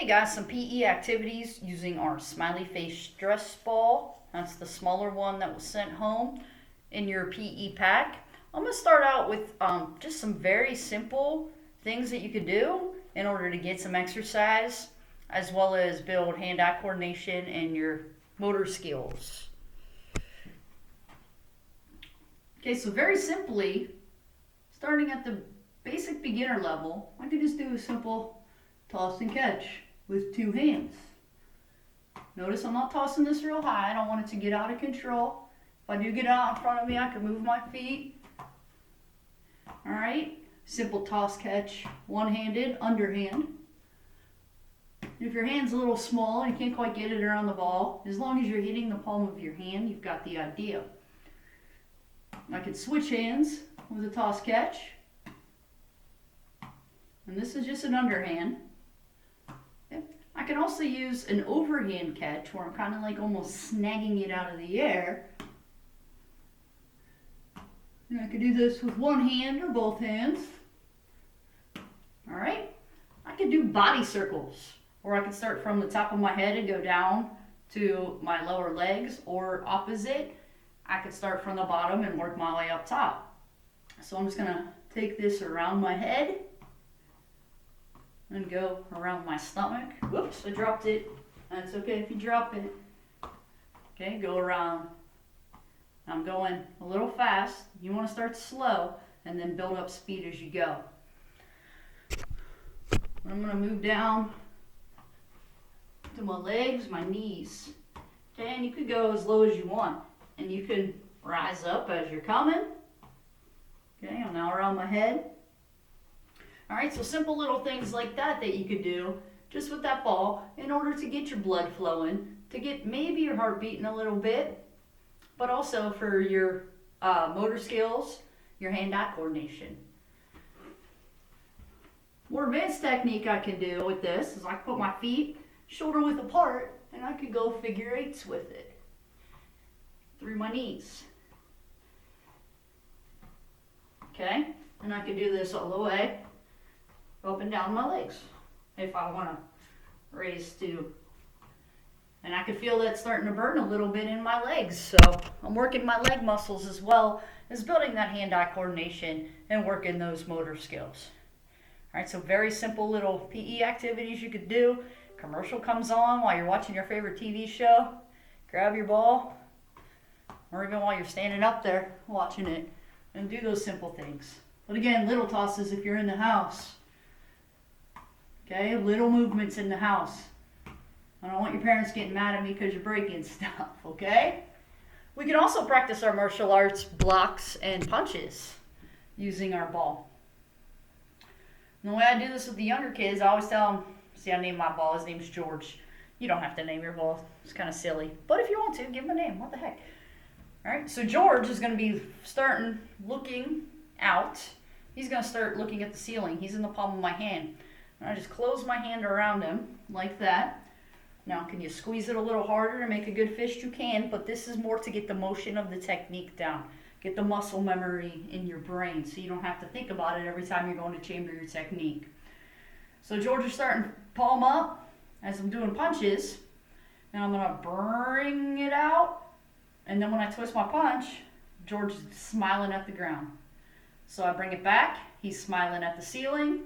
guys some PE activities using our Smiley Face stress ball. That's the smaller one that was sent home in your PE pack. I'm going to start out with just some very simple things that you could do in order to get some exercise, as well as build hand-eye coordination and your motor skills. Okay, so very simply, starting at the basic beginner level, I could just do a simple toss and catch with two hands. Notice I'm not tossing this real high. I don't want it to get out of control. If I do get out in front of me, I can move my feet. All right, simple toss catch, one-handed, underhand. If your hand's a little small and you can't quite get it around the ball, as long as you're hitting the palm of your hand, you've got the idea. I could switch hands with a toss catch. And this is just an underhand. Okay. I can also use an overhand catch where I'm kind of like almost snagging it out of the air. And I could do this with one hand or both hands. All right. I could do body circles, or I could start from the top of my head and go down to my lower legs, or opposite. I could start from the bottom and work my way up top. So I'm just going to take this around my head and go around my stomach. Whoops, I dropped it. That's okay if you drop it. Okay, go around. I'm going a little fast. You want to start slow and then build up speed as you go. I'm going to move down to my legs, my knees. Okay, and you could go as low as you want. And you can rise up as you're coming. Okay, I'm now around my head. All right, so simple little things like that you could do just with that ball in order to get your blood flowing, to get maybe your heart beating a little bit, but also for your motor skills, your hand-eye coordination. More advanced technique I can do with this is I can put my feet shoulder width apart and I could go figure eights with it through my knees. Okay, and I could do this all the way up and down my legs if I want to raise to. And I could feel that starting to burn a little bit in my legs, so I'm working my leg muscles as well as building that hand-eye coordination and working those motor skills. All right, so very simple little PE activities you could do. Commercial comes on while you're watching your favorite TV show. Grab your ball, or even while you're standing up there watching it, and do those simple things. But again, little tosses if you're in the house. Okay, little movements in the house. I don't want your parents getting mad at me because you're breaking stuff, okay? We can also practice our martial arts blocks and punches using our ball. And the way I do this with the younger kids, I always tell them, see, I named my ball, his name's George. You don't have to name your ball, it's kind of silly. But if you want to, give him a name, what the heck? All right, so George is going to be starting looking out. He's going to start looking at the ceiling. He's in the palm of my hand. And I just close my hand around him like that. Now, can you squeeze it a little harder to make a good fist? You can, but this is more to get the motion of the technique down. Get the muscle memory in your brain so you don't have to think about it every time you're going to chamber your technique. So George is starting to palm up as I'm doing punches. And I'm going to bring it out. And then when I twist my punch, George is smiling at the ground. So I bring it back, he's smiling at the ceiling.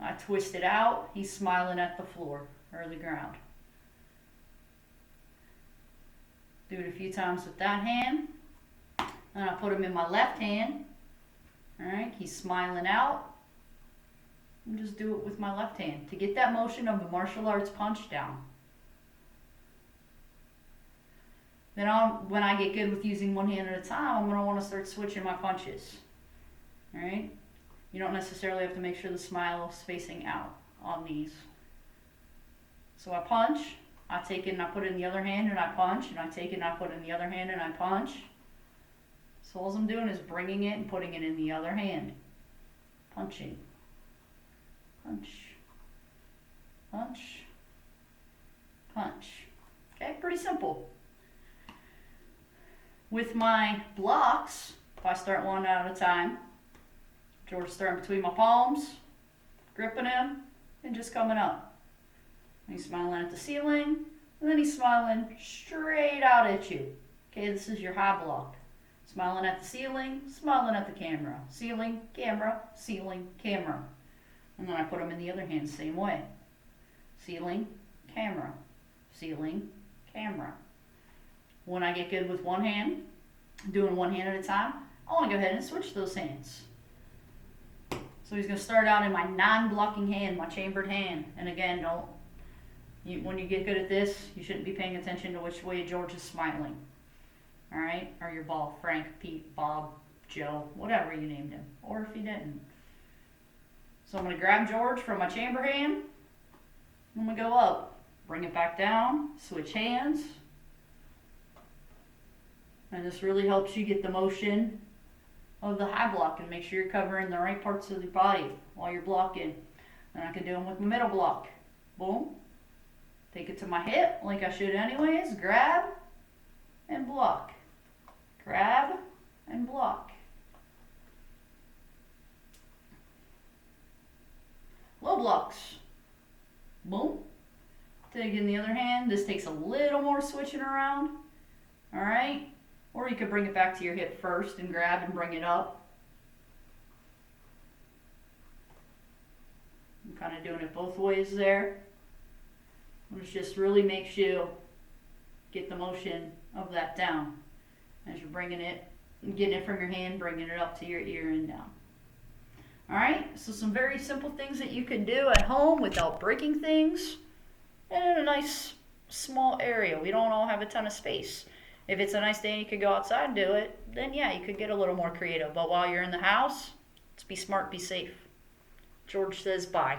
I twist it out, he's smiling at the floor or the ground. Do it a few times with that hand. And I put him in my left hand. All right, he's smiling out. And just do it with my left hand to get that motion of the martial arts punch down. Then when I get good with using one hand at a time, I'm going to want to start switching my punches. All right? You don't necessarily have to make sure the smile is facing out on these. So I punch, I take it and I put it in the other hand and I punch, and I take it and I put it in the other hand and I punch. So all I'm doing is bringing it and putting it in the other hand. Punching. Punch. Punch. Punch. Okay, pretty simple. With my blocks, if I start one at a time, George starting between my palms, gripping him, and just coming up. He's smiling at the ceiling, and then he's smiling straight out at you. Okay, this is your high block. Smiling at the ceiling, smiling at the camera. Ceiling, camera, ceiling, camera. And then I put them in the other hand the same way. Ceiling, camera, ceiling, camera. When I get good with one hand, doing one hand at a time, I want to go ahead and switch those hands. So he's going to start out in my non-blocking hand, my chambered hand. And again, when you get good at this, you shouldn't be paying attention to which way George is smiling. All right? Or your ball, Frank, Pete, Bob, Joe, whatever you named him. Or if you didn't. So I'm going to grab George from my chamber hand. I'm going to go up. Bring it back down. Switch hands. And this really helps you get the motion of the high block and make sure you're covering the right parts of your body while you're blocking. And I can do them with my middle block. Boom. Take it to my hip like I should anyways. Grab and block. Grab and block. Low blocks. Boom. Take it in the other hand. This takes a little more switching around. Alright? Or you could bring it back to your hip first and grab and bring it up. I'm kind of doing it both ways there. Which just really makes you get the motion of that down. As you're bringing it, getting it from your hand, bringing it up to your ear and down. Alright, so some very simple things that you can do at home without breaking things. And in a nice small area. We don't all have a ton of space. If it's a nice day and you could go outside and do it, then yeah, you could get a little more creative. But while you're in the house, let's be smart, be safe. George says bye.